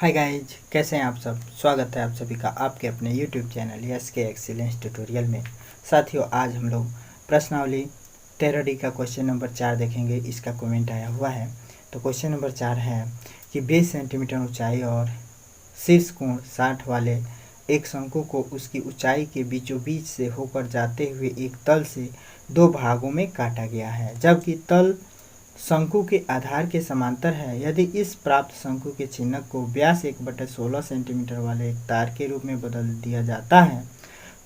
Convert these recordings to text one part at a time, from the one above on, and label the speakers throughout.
Speaker 1: Hi guys, कैसे हैं आप सब। स्वागत है आप सभी का आपके अपने YouTube channel SK excellence tutorial में। साथियों, आज हम लोग प्रश्नावली 13D का क्वेश्चन नंबर 4 देखेंगे। इसका कमेंट आया हुआ है। तो क्वेश्चन नंबर 4 है कि 20 सेंटीमीटर ऊंचाई और शीर्ष कोण 60 वाले एक शंकु को उसकी ऊंचाई के बीचों बीच से होकर जाते हुए एक तल से दो भागों में काटा गया है, जबकि तल शंकु के आधार के समांतर है। यदि इस प्राप्त शंकु के चिन्हक को व्यास 1/16 सेंटीमीटर वाले एक तार के रूप में बदल दिया जाता है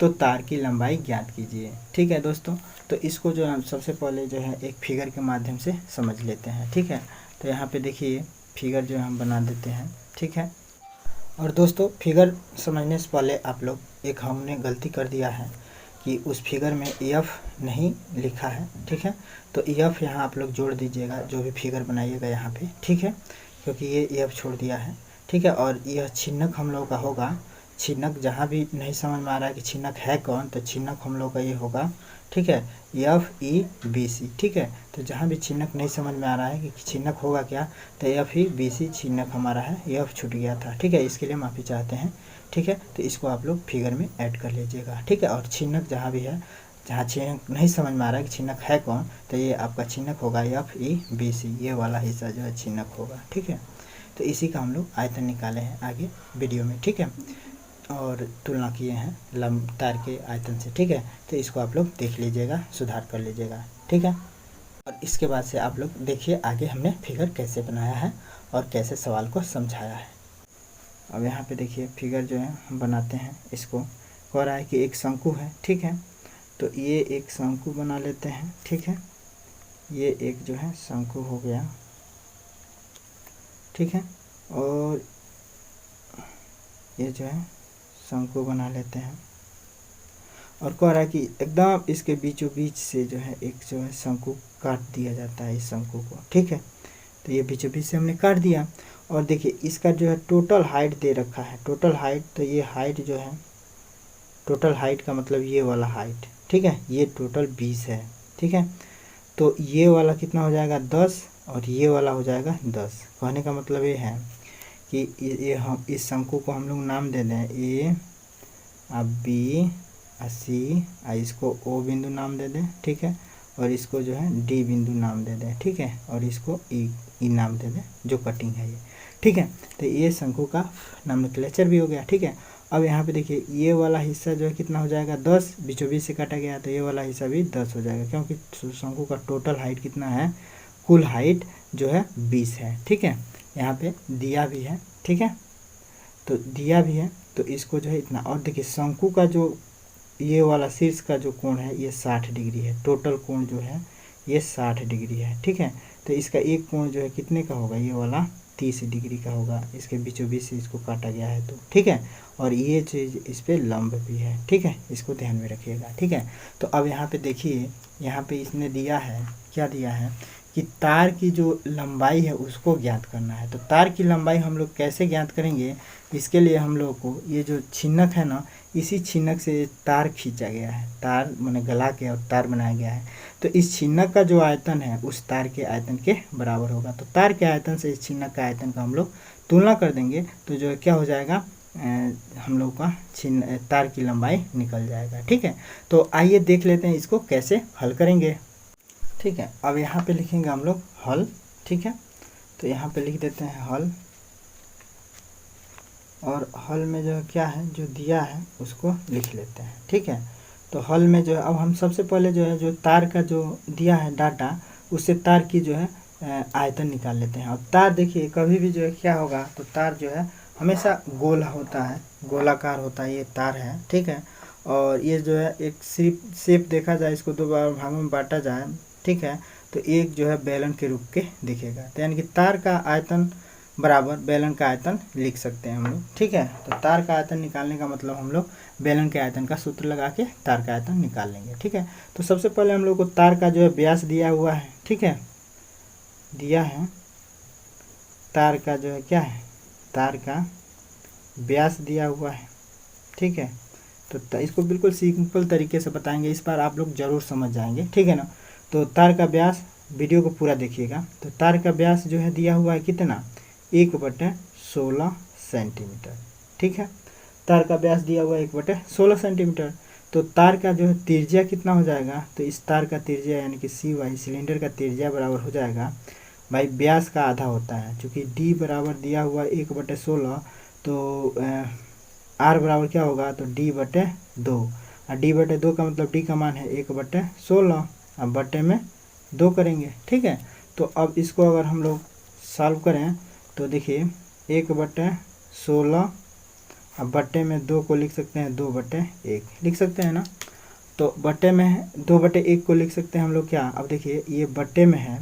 Speaker 1: तो तार की लंबाई ज्ञात कीजिए। ठीक है दोस्तों, तो इसको जो हम सबसे पहले जो है एक फिगर के माध्यम से समझ लेते हैं। ठीक है, तो यहाँ पे देखिए फिगर जो हम बना देते हैं। ठीक है, और दोस्तों फिगर समझने से पहले आप लोग एक हमने गलती कर दिया है कि उस फिगर में EF नहीं लिखा है। ठीक है, तो EF यहाँ आप लोग जोड़ दीजिएगा जो भी फिगर बनाइएगा यहाँ पे। ठीक है, क्योंकि ये EF छोड़ दिया है। ठीक है, और यह चिन्हक हम लोग का होगा। चिन्हक जहाँ भी नहीं समझ में आ रहा है कि चिन्हक है कौन, तो चिन्हक हम लोग का ये होगा। ठीक है, FEBC। ठीक है, तो जहाँ भी चिन्हक नहीं समझ में आ रहा है कि चिन्हक होगा क्या, तो FEBC चिन्हक हमारा है। EF छूट गया था। ठीक है, इसके लिए माफ़ी चाहते हैं। ठीक है, तो इसको आप लोग फिगर में ऐड कर लीजिएगा। ठीक है, और चिन्हक जहाँ भी है, जहाँ चिन्हक नहीं समझ में आ रहा है कि चिन्हक है कौन, तो ये आपका चिन्हक होगा FEBC। ये वाला हिस्सा जो है चिन्हक होगा। ठीक है, तो इसी का हम लोग आयतन निकाले हैं आगे वीडियो में। ठीक है, और तुलना किए हैं तार के आयतन से। ठीक है, तो इसको आप लोग देख लीजिएगा, सुधार कर लीजिएगा। ठीक है, और इसके बाद से आप लोग देखिए आगे हमने फिगर कैसे बनाया है और कैसे सवाल को समझाया है। अब यहाँ पे देखिए फिगर जो है हम बनाते हैं। इसको कह रहा है कि एक शंकु है। ठीक है, तो ये एक शंकु बना लेते हैं। ठीक है, ये एक जो है शंकु हो गया। ठीक है, और ये जो है शंकु बना लेते हैं, और कह रहा है कि एकदम इसके बीचों बीच से जो है एक जो है शंकु काट दिया जाता है इस शंकु को। ठीक है, तो ये बीचों बीच से हमने काट दिया, और देखिए इसका जो है टोटल हाइट दे रखा है। टोटल हाइट, तो ये हाइट जो है, टोटल हाइट का मतलब ये वाला हाइट। ठीक है, ये टोटल 20 है। ठीक है, तो ये वाला कितना हो जाएगा 10, और ये वाला हो जाएगा 10। कहने का मतलब ये है कि ये हम इस शंकु को हम लोग नाम दे दें A, B, C, इसको O बिंदु नाम दे दें। ठीक है, और इसको जो है D बिंदु नाम दे दें। ठीक है, और इसको E नाम दे दें, जो कटिंग है ये। ठीक है, तो ये शंकु का नोमेनक्लेचर भी हो गया। ठीक है, अब यहाँ पे देखिए ये वाला हिस्सा जो है कितना हो जाएगा 10, बीचों बीच से काटा गया, तो ये वाला हिस्सा भी 10 हो जाएगा, क्योंकि शंकु का टोटल हाइट कितना है, कुल हाइट जो है 20 है। ठीक है, यहाँ पे दिया भी है। ठीक है, तो दिया भी है, तो इसको जो है इतना, और देखिए शंकु का जो ये वाला शीर्ष का जो कोण है ये 60 डिग्री है। टोटल कोण जो है ये 60 डिग्री है। ठीक है, तो इसका एक कोण जो है कितने का होगा, ये वाला 30 डिग्री का होगा। इसके बीचों बीच से इसको काटा गया है तो। ठीक है, और ये चीज़ इस पर लंब भी है। ठीक है, इसको ध्यान में रखिएगा। ठीक है, तो अब यहाँ पे देखिए, यहाँ पे इसने दिया है, क्या दिया है कि तार की जो लंबाई है उसको ज्ञात करना है। तो तार की लंबाई हम लोग कैसे ज्ञात करेंगे, इसके लिए हम लोग को ये जो छिन्नक है ना, इसी छिन्नक से तार खींचा गया है। तार मैंने गला के और तार बनाया गया है। तो इस छिन्नक का जो आयतन है उस तार के आयतन के बराबर होगा। तो तार के आयतन से इस छिन्नक का आयतन का हम लोग तुलना कर देंगे, तो जो है क्या हो जाएगा, हम लोग का तार की लंबाई निकल जाएगा। ठीक है, तो आइए देख लेते हैं इसको कैसे हल करेंगे। ठीक है, अब यहाँ पे लिखेंगे हम लोग हल। ठीक है, तो यहाँ पे लिख देते हैं हल, और हल में जो है क्या है, जो दिया है उसको लिख लेते हैं। ठीक है, तो हल में जो है अब हम सबसे पहले जो है जो तार का जो दिया है डाटा, उससे तार की जो है आयतन निकाल लेते हैं। अब तार देखिए कभी भी जो है क्या होगा, तो तार जो है हमेशा गोल होता है, गोलाकार होता है, ये तार है। ठीक है, और ये जो है एक शेप देखा जाए, इसको दो भागों में बांटा जाए। ठीक है, तो एक जो है बेलन के रूप के दिखेगा, तो यानी कि तार का आयतन बराबर बेलन का आयतन लिख सकते हैं हम लोग। ठीक है, तो तार का आयतन निकालने का मतलब हम लोग बेलन के आयतन का सूत्र लगा के तार का आयतन निकाल लेंगे। ठीक है, तो सबसे पहले हम लोग को तार का जो है व्यास दिया हुआ है। ठीक है, दिया है तार का जो है क्या है, तार का व्यास दिया हुआ है। ठीक है, तो इसको बिल्कुल सिंपल तरीके से बताएंगे, इस बार आप लोग जरूर समझ जाएंगे। ठीक है ना, तो तार का व्यास, वीडियो को पूरा देखिएगा। तो तार का व्यास जो है दिया हुआ है कितना, 1/16 सेंटीमीटर। ठीक है, तार का व्यास दिया हुआ 1/16 सेंटीमीटर। तो तार का जो है त्रिज्या कितना हो जाएगा, तो इस तार का त्रिज्या यानी कि सी वाई सिलेंडर का त्रिज्या बराबर हो जाएगा भाई व्यास का आधा होता है, चूँकि डी बराबर दिया हुआ 1/16, तो आर बराबर क्या होगा, तो D/2। और D/2 का मतलब डी का मान है 1/16, अब बटे में 2 करेंगे। ठीक है, तो अब इसको अगर हम लोग सॉल्व करें तो देखिए 1/16, अब बटे में 2 को लिख सकते हैं 2/1 लिख सकते हैं ना। तो बटे में 2/1 को लिख सकते हैं हम लोग क्या, अब देखिए ये बटे में है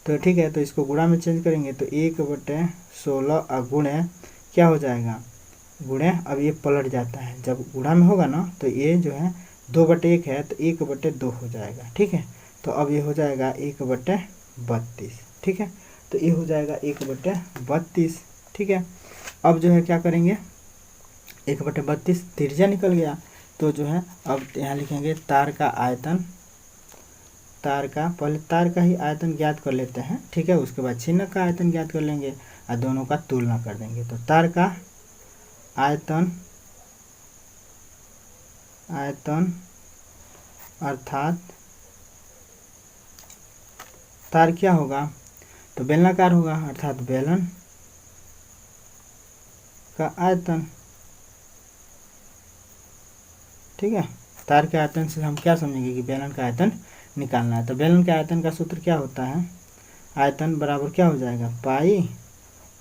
Speaker 1: तो ठीक है, तो इसको गुणा में चेंज करेंगे तो 1/16 गुणे क्या हो जाएगा, गुणे अब ये पलट जाता है, जब गुणा में होगा ना तो ये जो है 2/1 है तो 1/2 हो जाएगा। ठीक है, तो अब ये हो जाएगा 1/32। ठीक है, तो ये हो जाएगा 1/32। ठीक है, अब जो है क्या करेंगे, 1/32 त्रिज्या निकल गया, तो जो है अब यहाँ लिखेंगे तार का आयतन, तार का पहले तार का ही आयतन ज्ञात कर लेते हैं। ठीक है, उसके बाद छिन्नक का आयतन ज्ञात कर लेंगे और दोनों का तुलना कर देंगे। तो तार का आयतन अर्थात तार क्या होगा, तो बेलनाकार होगा अर्थात बेलन का आयतन। ठीक है, तार के आयतन से हम क्या समझेंगे कि बेलन का आयतन निकालना है। तो बेलन के आयतन का सूत्र क्या होता है, आयतन बराबर क्या हो जाएगा, पाई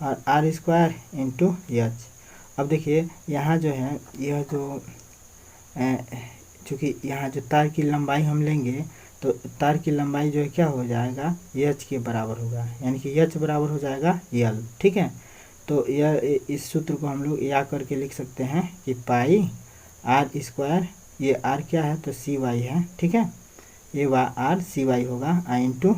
Speaker 1: और r² इंटू एच। अब देखिए यहाँ जो है यह जो चूँकि यहाँ जो तार की लंबाई हम लेंगे तो तार की लंबाई जो है क्या हो जाएगा, एच के बराबर होगा, यानी कि एच बराबर हो जाएगा यल। ठीक है, तो यह इस सूत्र को हम लोग या करके लिख सकते हैं कि पाई r², ये r क्या है तो cy है। ठीक है, ये r cy होगा इंटू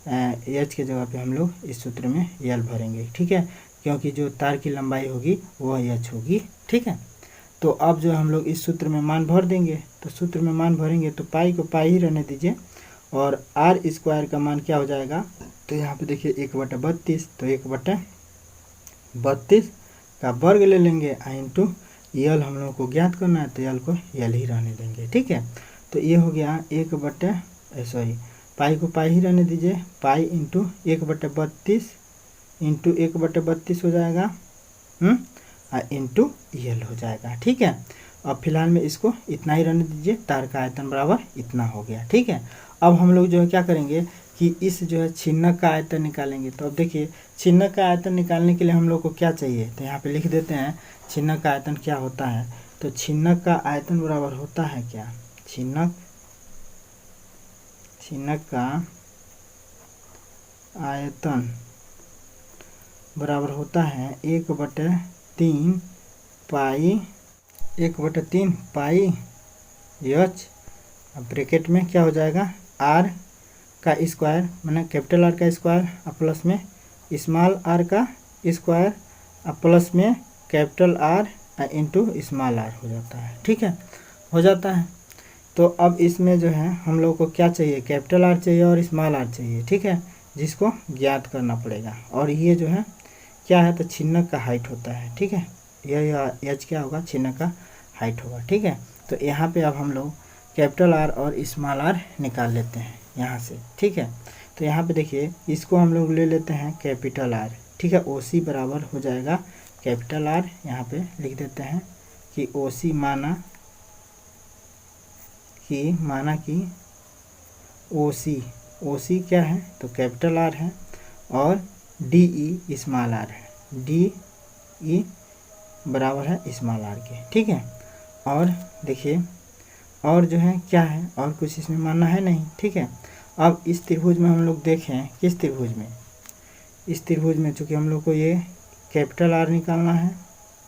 Speaker 1: एच के जगह पे हम लोग इस सूत्र में यल भरेंगे। ठीक है, क्योंकि जो तार की लंबाई होगी वह एच होगी। ठीक है, तो अब जो हम लोग इस सूत्र में मान भर देंगे, तो सूत्र में मान भरेंगे तो पाई को पाई ही रहने दीजिए और r² का मान क्या हो जाएगा, तो यहाँ पे देखिए 1/32, तो 1/32 का वर्ग ले लेंगे इंटू यल हम लोगों को ज्ञात करना है तो यल को यल ही रहने देंगे। ठीक है, तो ये हो गया पाई को पाई ही रहने दीजिए, पाई इंटू 1/32 इंटू 1/32 हो जाएगा इंटू यल हो जाएगा। ठीक है, अब फिलहाल में इसको इतना ही रहने दीजिए, तार का आयतन बराबर इतना हो गया। ठीक है, अब हम लोग जो है क्या करेंगे कि इस जो है छिन्नक का आयतन निकालेंगे। तो अब देखिए छिन्नक का आयतन निकालने के लिए हम लोग को क्या चाहिए, तो यहाँ पे लिख देते हैं छिन्नक का आयतन क्या होता है। तो छिन्नक का आयतन बराबर होता है क्या, छिन्नक का आयतन बराबर होता है 1/3 पाई एच, ब्रैकेट में क्या हो जाएगा r का स्क्वायर माने कैपिटल R का स्क्वायर और प्लस में स्मॉल r का स्क्वायर और प्लस में capital R into small r हो जाता है। ठीक है, हो जाता है। तो अब इसमें जो है हम लोग को क्या चाहिए, कैपिटल R चाहिए और स्मॉल r चाहिए। ठीक है, जिसको ज्ञात करना पड़ेगा। और ये जो है क्या है, तो छिन्नक का हाइट होता है। ठीक है, यह एच क्या होगा, छिन्नक का हाइट होगा। ठीक है, तो यहाँ पे अब हम लोग कैपिटल R और स्मॉल r निकाल लेते हैं यहाँ से। ठीक है, तो यहाँ पे देखिए इसको हम लोग ले लेते हैं कैपिटल R। ठीक है, OC बराबर हो जाएगा कैपिटल R, यहाँ पे लिख देते हैं कि OC माना कि OC क्या है, तो कैपिटल R है और DE स्मॉल r है, DE बराबर है स्मॉल r के। ठीक है, और देखिए और जो है क्या है, और कुछ इसमें मानना है नहीं। ठीक है, अब इस त्रिभुज में हम लोग देखें, किस त्रिभुज में, इस त्रिभुज में चूँकि हम लोग को ये कैपिटल R निकालना है।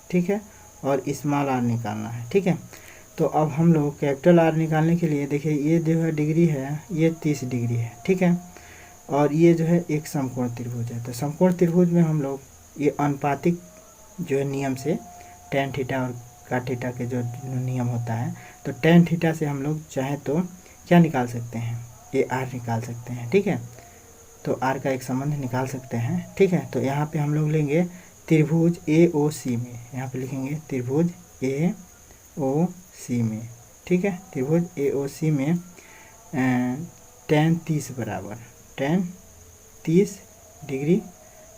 Speaker 1: ठीक है, और स्मॉल r निकालना है। ठीक है, तो अब हम लोग कैपिटल R निकालने के लिए देखिए ये जो है डिग्री है ये 30 डिग्री है। ठीक है, और ये जो है एक समकोण त्रिभुज है। तो समकोण त्रिभुज में हम लोग ये अनुपातिक जो है नियम से tan थीटा और cot थीटा के जो नियम होता है, तो tan थीटा से हम लोग चाहे तो क्या निकाल सकते हैं, ये r निकाल सकते हैं। ठीक है, तो r का एक संबंध निकाल सकते हैं। ठीक है, तो यहाँ पे हम लोग लेंगे त्रिभुज AOC में, यहाँ पे लिखेंगे त्रिभुज AOC में, ठीक है। त्रिभुज AOC में tan 30 बराबर tan 30 डिग्री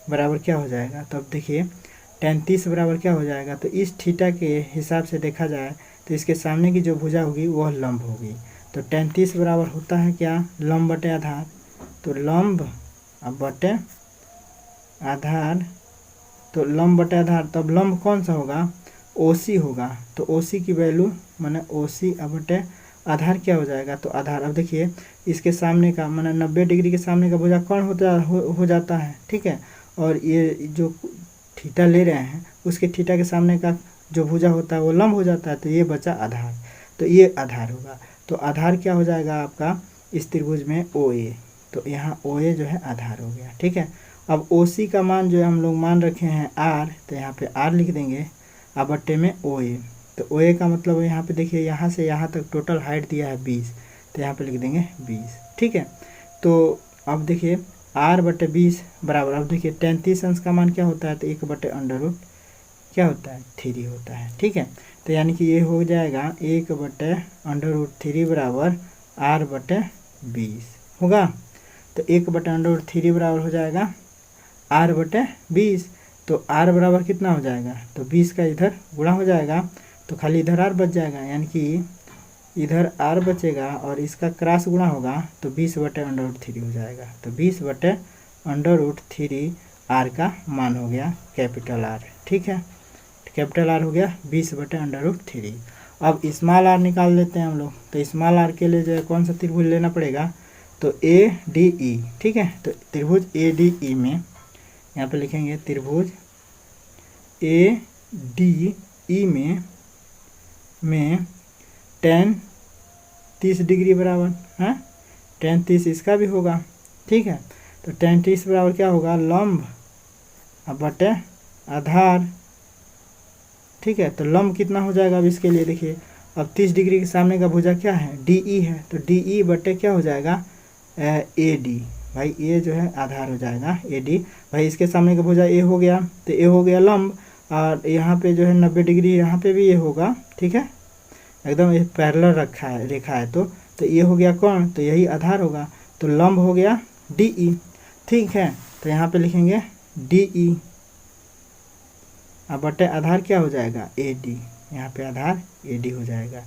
Speaker 1: बराबर क्या हो जाएगा। तो अब देखिए tan 30 बराबर क्या हो जाएगा। तो इस थीटा के हिसाब से देखा जाए तो इसके सामने की जो भुजा होगी वह लंब होगी। तो tan 30 बराबर होता है क्या, लंब बटे आधार। तो लंब अब बटे आधार, तो लंब बटे आधार, तब लंब कौन सा होगा, OC होगा। तो OC की वैल्यू माने OC अब बटे आधार क्या हो जाएगा। तो आधार, अब देखिए इसके सामने का माने 90 डिग्री के सामने का भुजा कौन हो जाता है, ठीक है। और ये जो थीटा ले रहे हैं उसके थीटा के सामने का जो भुजा होता है वो लंब हो जाता है। तो ये बचा आधार, तो ये आधार होगा। तो आधार क्या हो जाएगा आपका इस त्रिभुज में OA। तो यहाँ OA जो है आधार हो गया, ठीक है। अब OC का मान जो है हम लोग मान रखे हैं R, तो यहाँ पे R लिख देंगे अब बट्टे में OA। तो OA का मतलब यहाँ पे देखिए यहाँ से यहाँ तक टोटल हाइट दिया है 20, तो यहाँ पे लिख देंगे 20, ठीक है। तो अब देखिए R बटे 20 बराबर, अब देखिए tan 30 अंश का मान क्या होता है, तो 1 बटे अंडर रूट क्या होता है 3 होता है, ठीक है। तो यानी कि ये हो जाएगा 1 बटे अंडर रूट 3 बराबर R बटे 20 होगा। तो 1 बटे अंडर रूट 3 बराबर हो जाएगा R बटे 20। तो R बराबर कितना हो जाएगा, तो 20 का इधर गुणा हो जाएगा, तो खाली इधर R बच जाएगा, यानी कि इधर R बचेगा और इसका क्रॉस गुणा होगा तो 20 बटे अंडर रूट 3 हो जाएगा। तो 20 बटे अंडर रूट 3 R का मान हो गया कैपिटल R, ठीक है। कैपिटल R हो गया 20 बटे अंडर रूट 3। अब स्मॉल r निकाल लेते हैं हम लोग। तो स्मॉल r के लिए जो है कौन सा त्रिभुज लेना पड़ेगा, तो ADE, ठीक है। तो त्रिभुज ADE में यहाँ पे लिखेंगे त्रिभुज ADE में tan 30 डिग्री बराबर है, tan 30 इसका भी होगा, ठीक है। तो tan 30 बराबर क्या होगा, लंब अब बटे आधार, ठीक है। तो लंब कितना हो जाएगा, अब इसके लिए देखिए अब 30 डिग्री के सामने का भुजा क्या है, DE है। तो DE बटे क्या हो जाएगा AD, भाई ये जो है आधार हो जाएगा AD। भाई इसके सामने का भुजा A हो गया, तो A हो गया लंब, और यहाँ पे जो है 90 डिग्री यहाँ पे भी ये होगा, ठीक है। एकदम ये पैरेलल रखा है रेखा है, तो ये हो गया कौन, तो यही आधार होगा। तो लंब हो गया DE, ठीक है। तो यहाँ पे लिखेंगे DE अब बटे आधार क्या हो जाएगा AD, यहाँ पे आधार AD हो जाएगा।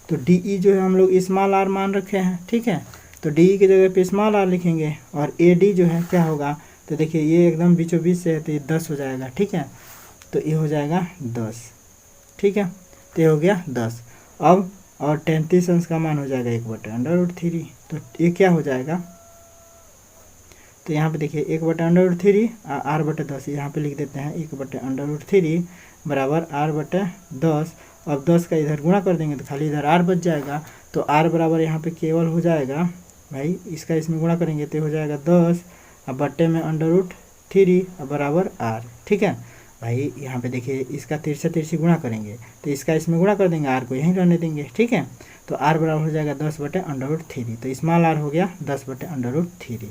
Speaker 1: तो DE जो है हम लोग स्मॉल r मान रखे हैं, ठीक है। तो DE की जगह पे स्मॉल r लिखेंगे, और AD जो है क्या होगा, तो देखिए ये एकदम बीचों बीच से है, तो ये 10 हो जाएगा, ठीक है। तो ये हो जाएगा 10, ठीक है। तो ये हो गया 10। अब और tan 30 अंश का मान हो जाएगा 1 बटे अंडर रूट 3। तो ये क्या हो जाएगा, तो यहाँ पे देखिए 1 बटे अंडर रूट 3 R बटे 10, यहाँ पे लिख देते हैं 1 बटे अंडर रूट 3 बराबर R बटे 10। अब 10 का इधर गुणा कर देंगे तो खाली इधर R बच जाएगा। तो R बराबर यहाँ पे केवल हो जाएगा, भाई इसका इसमें गुणा करेंगे तो हो जाएगा 10 अब बट्टे में अंडर रूट 3 बराबर R, ठीक है। भाई यहाँ पे देखिए इसका तिरछा तिरछी गुणा करेंगे तो इसका इसमें गुणा कर देंगे, R को यहीं रहने देंगे, ठीक है। तो R बराबर हो जाएगा 10 बटे अंडर रूट 3। तो स्मॉल r हो गया 10 बटे अंडर रूट 3,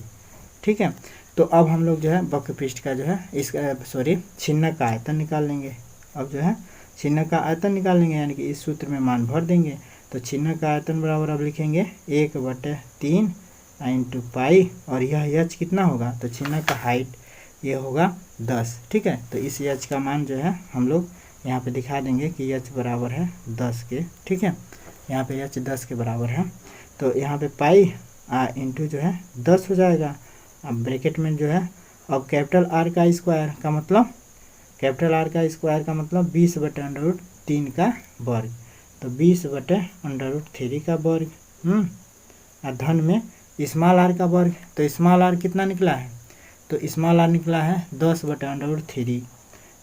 Speaker 1: ठीक है। तो अब हम लोग जो है वक्र पृष्ठ का जो है इसका छिन्नक का आयतन निकाल लेंगे। अब जो है छिन्नक का आयतन निकाल लेंगे, यानी कि इस सूत्र में मान भर देंगे। तो छिन्नक का आयतन बराबर अब लिखेंगे 1/3 इंटू पाई, और यह h कितना होगा, तो छिन्नक का हाइट ये होगा 10, ठीक है। तो इस h का मान जो है हम लोग यहाँ पे दिखा देंगे कि h बराबर है 10 के, ठीक है। यहाँ पे h 10 के बराबर है। तो यहाँ पे पाई इंटू जो है 10 हो जाएगा। अब ब्रैकेट में जो है अब कैपिटल R का स्क्वायर का मतलब, कैपिटल R का स्क्वायर का मतलब 20 बटे अंडर रूट 3 का वर्ग। तो 20 बटे अंडर रूट 3 का वर्ग, और धन में स्मॉल r का वर्ग। तो स्मॉल r कितना निकला है, तो स्मॉल r निकला है 10 बटे अंडर रूट 3।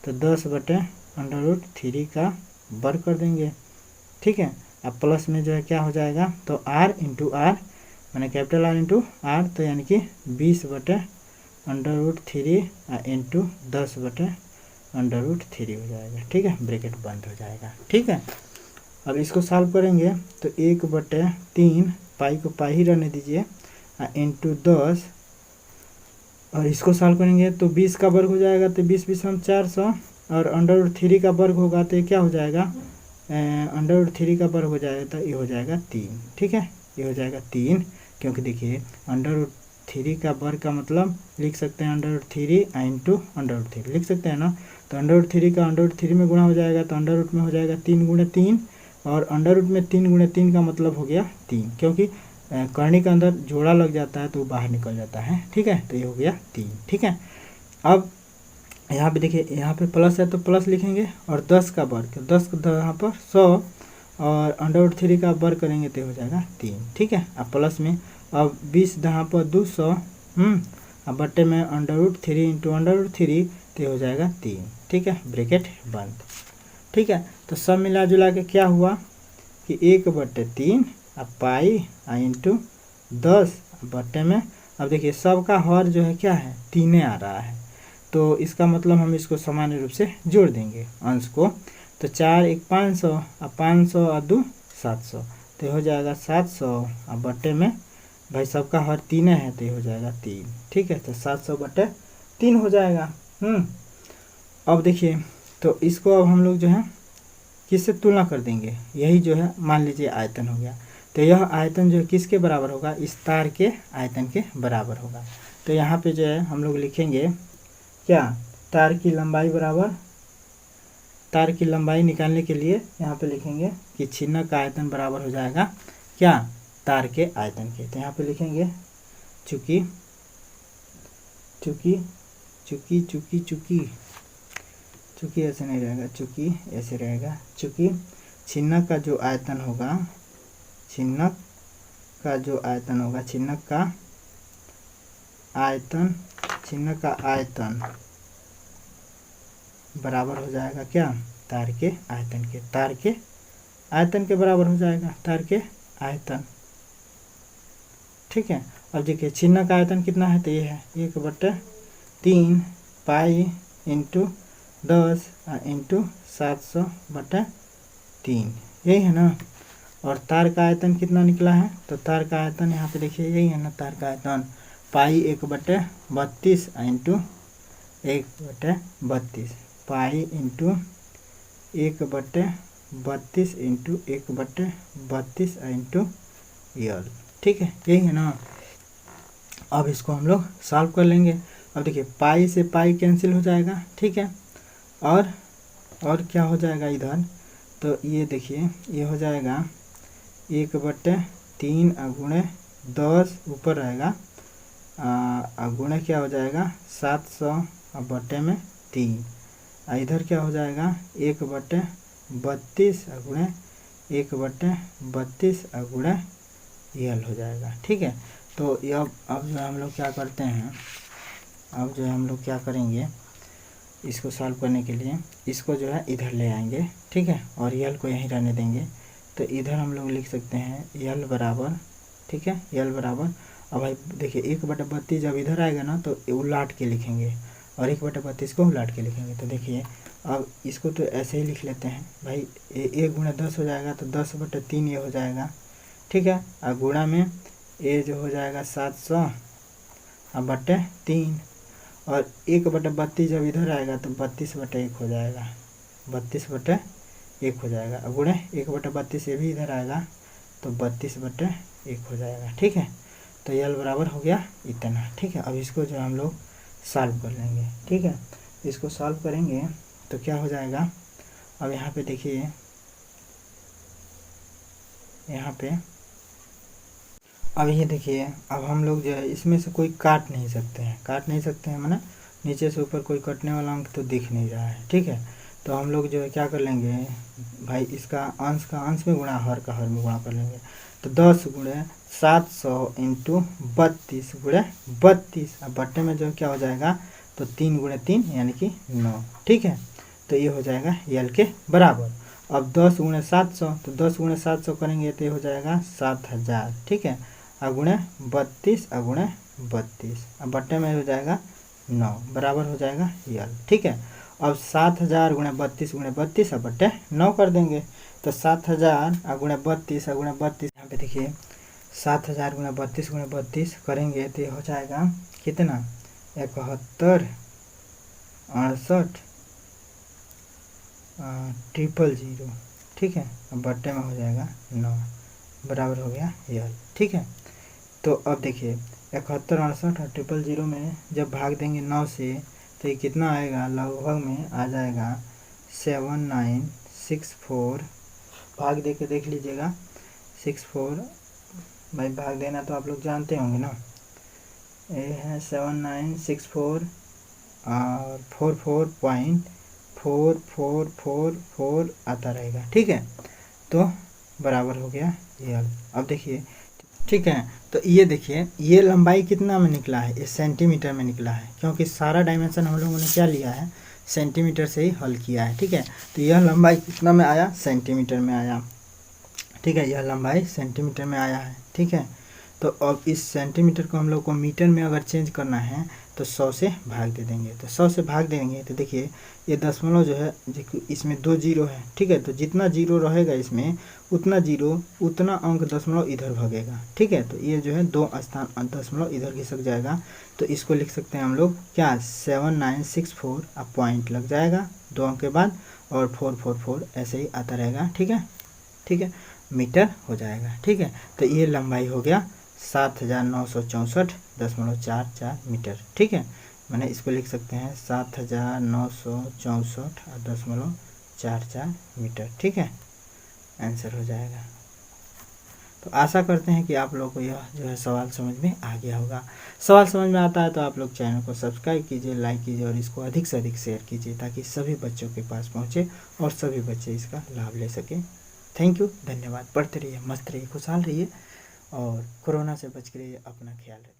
Speaker 1: तो 10 बटे अंडर रूट 3 का वर्ग कर देंगे, ठीक है। अब प्लस में जो है क्या हो जाएगा, तो r इंटू r मैंने कैपिटल R इंटू R, तो यानी कि 20 बटे अंडर रूट 3 इंटू 10 बटे अंडर रूट 3 हो जाएगा, ठीक है। ब्रैकेट बंद हो जाएगा, ठीक है। अब इसको सॉल्व करेंगे तो 1/3 पाई को पाई ही रहने दीजिए इंटू 10, और इसको सॉल्व करेंगे तो 20 का वर्ग हो जाएगा, तो 20 20 हम 400, और अंडर रूट 3 का वर्ग होगा तो ये क्या हो जाएगा, अंडर रूट 3 का वर्ग हो जाएगा तो ये हो जाएगा 3। ठीक है, ये हो जाएगा 3, क्योंकि देखिए अंडर रूट 3 का वर्ग का मतलब लिख सकते हैं under root 3 into under root 3 लिख सकते हैं ना। तो अंडर रूट 3 का अंडर रूट 3 में गुणा हो जाएगा, तो अंडर रूट में हो जाएगा 3 गुणे 3, और अंडर रूट में 3 गुणे 3 का मतलब हो गया 3, क्योंकि करनी के अंदर जोड़ा लग जाता है तो वो बाहर निकल जाता है। ठीक है, तो ये हो गया 3। ठीक है, अब यहाँ पे देखिए, यहाँ पे प्लस है तो प्लस लिखेंगे, और 10 का वर्ग, 10 यहाँ पर 100, और अंडर रूट 3 का वर्ग करेंगे तो हो जाएगा 3। ठीक है, अब प्लस में, अब 20 यहाँ पर 200, अब बट्टे में under root 3 into under root 3 तो हो जाएगा 3। ठीक है, ब्रैकेट बंद। ठीक है, तो सब मिला जुला के क्या हुआ कि 1/3 अब पाई इंटू 10 बट्टे में, अब देखिए सबका हर जो है क्या है, 3 आ रहा है, तो इसका मतलब हम इसको सामान्य रूप से जोड़ देंगे अंश को। तो 4 1 500, अब 500 और 2 700, तो हो जाएगा 700, अब बट्टे में भाई सबका हर 3 है तो हो जाएगा 3। ठीक है, तो 700/3 हो जाएगा। अब देखिए, तो इसको अब हम लोग जो है किससे तुलना कर देंगे, यही जो है मान लीजिए आयतन हो गया, तो यह आयतन जो है किसके बराबर होगा, इस तार के आयतन के बराबर होगा। तो यहाँ पे जो है हम लोग लिखेंगे क्या, तार की लंबाई बराबर, तार की लंबाई निकालने के लिए यहाँ पे लिखेंगे कि छिन्नक का आयतन बराबर हो जाएगा क्या, तार के आयतन के। तो यहाँ पे लिखेंगे चूंकि चूंकि चूंकि चूंकि चूंकि चूंकि ऐसे नहीं रहेगा, चूंकि ऐसे रहेगा, चूंकि छिन्नक का जो आयतन होगा, छिन्नक का जो आयतन होगा, छिन्नक का आयतन बराबर हो जाएगा क्या, तार के आयतन के, तार के आयतन के बराबर हो जाएगा, तार के आयतन। ठीक है, अब देखिए छिन्नक का आयतन कितना है, तो ये है 1/3 पाई इंटू 10 इंटू 700/3, यही है ना। और तार का आयतन कितना निकला है, तो तार का आयतन यहाँ पे देखिए यही है ना, तार का आयतन पाई 1/32 into 1/32, pi into 1/32 into 1/32 into L. ठीक है, यही है ना। अब इसको हम लोग सॉल्व कर लेंगे। अब देखिए पाई से पाई कैंसिल हो जाएगा। ठीक है, और क्या हो जाएगा इधर, तो ये देखिए ये हो जाएगा 1/3 गुणे 10 ऊपर रहेगा, गुणे क्या हो जाएगा 700 बट्टे में 3, इधर क्या हो जाएगा 1/32 गुणे 1/32 गुणे यल हो जाएगा। ठीक है, तो अब जो हम लोग क्या करते हैं, अब जो हम लोग क्या करेंगे, इसको सॉल्व करने के लिए इसको जो है इधर ले आएंगे। ठीक है, और यल को यहीं रहने देंगे, तो इधर हम लोग लिख सकते हैं यल बराबर, ठीक है, यल बराबर, अब भाई देखिए 1/32 जब इधर आएगा ना तो उलाट के लिखेंगे, और 1/32 को उलाट के लिखेंगे। तो देखिए अब इसको तो ऐसे ही लिख लेते हैं भाई, 1 गुणा 10 हो जाएगा तो 10/3 ये हो जाएगा। ठीक है, और गुणा में ये जो हो जाएगा 700/3, और 1/32 जब इधर आएगा तो 32/1 हो जाएगा, 32/1 हो जाएगा, अब गुणे 1/32 ये भी इधर आएगा तो 32/1 हो जाएगा। ठीक है, तो यल बराबर हो गया इतना। ठीक है, अब इसको जो हम लोग सॉल्व कर लेंगे। ठीक है, इसको सॉल्व करेंगे तो क्या हो जाएगा, अब यहाँ पे देखिए, यहाँ पे अब ये देखिए, अब हम लोग जो है इसमें से कोई काट नहीं सकते हैं, माना नीचे से ऊपर कोई कटने वाला अंक तो दिख नहीं रहा है। ठीक है, तो हम लोग जो है क्या कर लेंगे भाई, इसका अंश का अंश में गुणा, हर का हर में गुणा कर लेंगे। तो 10 गुणे 700 इंटू 32 गुणे 32, अब बट्टे में जो क्या हो जाएगा, तो 3 गुणे 3 यानी कि 9। ठीक है, तो ये हो जाएगा यल के बराबर। अब 10 गुणे 700, तो 10 गुणे 700 करेंगे तो ये हो जाएगा 7000। ठीक है, अगुणे 32 अगुणे 32, अब बट्टे में हो जाएगा 9 बराबर हो जाएगा यल। ठीक है, अब 7000 गुणे 32 अब बट्टे 9 कर देंगे, तो 7000 गुणे 32 गुणे 32, यहाँ पे देखिए 7000 गुणे 32 करेंगे तो ये हो जाएगा कितना, 71 68 000, ठीक है। अब बट्टे में हो जाएगा 9 बराबर हो गया यल, ठीक है। तो अब देखिए 71 68 और 000 में जब भाग देंगे 9 से तो ये कितना आएगा, लगभग में आ जाएगा 7964। भाग दे के देख लीजिएगा 64, भाई भाग देना तो आप लोग जानते होंगे ना। ये है 7964 और 44.4444 आता रहेगा, ठीक है। तो बराबर हो गया यल। अब देखिए, ठीक है। तो ये देखिए ये लंबाई कितना में निकला है, ये सेंटीमीटर में निकला है, क्योंकि सारा डायमेंशन हम लोगों ने क्या लिया है, सेंटीमीटर से ही हल किया है, ठीक है। तो यह लंबाई कितना में आया, सेंटीमीटर में आया, ठीक है। यह लंबाई सेंटीमीटर में आया है, ठीक है। तो अब इस सेंटीमीटर को हम लोग को मीटर में अगर चेंज करना है तो 100 से भाग दे देंगे। तो 100 से भाग देंगे तो देखिए ये दशमलव जो है, इसमें 2 जीरो है, ठीक है। तो जितना जीरो रहेगा इसमें उतना अंक दशमलव इधर भागेगा, ठीक है। तो ये जो है 2 स्थान दशमलव इधर खिसक जाएगा। तो इसको लिख सकते हैं हम लोग क्या, 7964, अब पॉइंट लग जाएगा 2 अंक के बाद, और 444 ऐसे ही आता रहेगा, ठीक है, ठीक है। मीटर हो जाएगा, ठीक है। तो ये लंबाई हो गया 7964.44 मीटर, ठीक है। मैंने इसको लिख सकते हैं 7964.44 मीटर, ठीक है। आंसर हो जाएगा। तो आशा करते हैं कि आप लोगों को यह जो है सवाल समझ में आ गया होगा। सवाल समझ में आता है तो आप लोग चैनल को सब्सक्राइब कीजिए, लाइक कीजिए और इसको अधिक से अधिक शेयर कीजिए, ताकि सभी बच्चों के पास पहुँचे और सभी बच्चे इसका लाभ ले सकें। थैंक यू, धन्यवाद। पढ़ते रहिए, मस्त रहिए, खुशहाल रहिए और कोरोना से बच के रहिए, अपना ख्याल रखिए।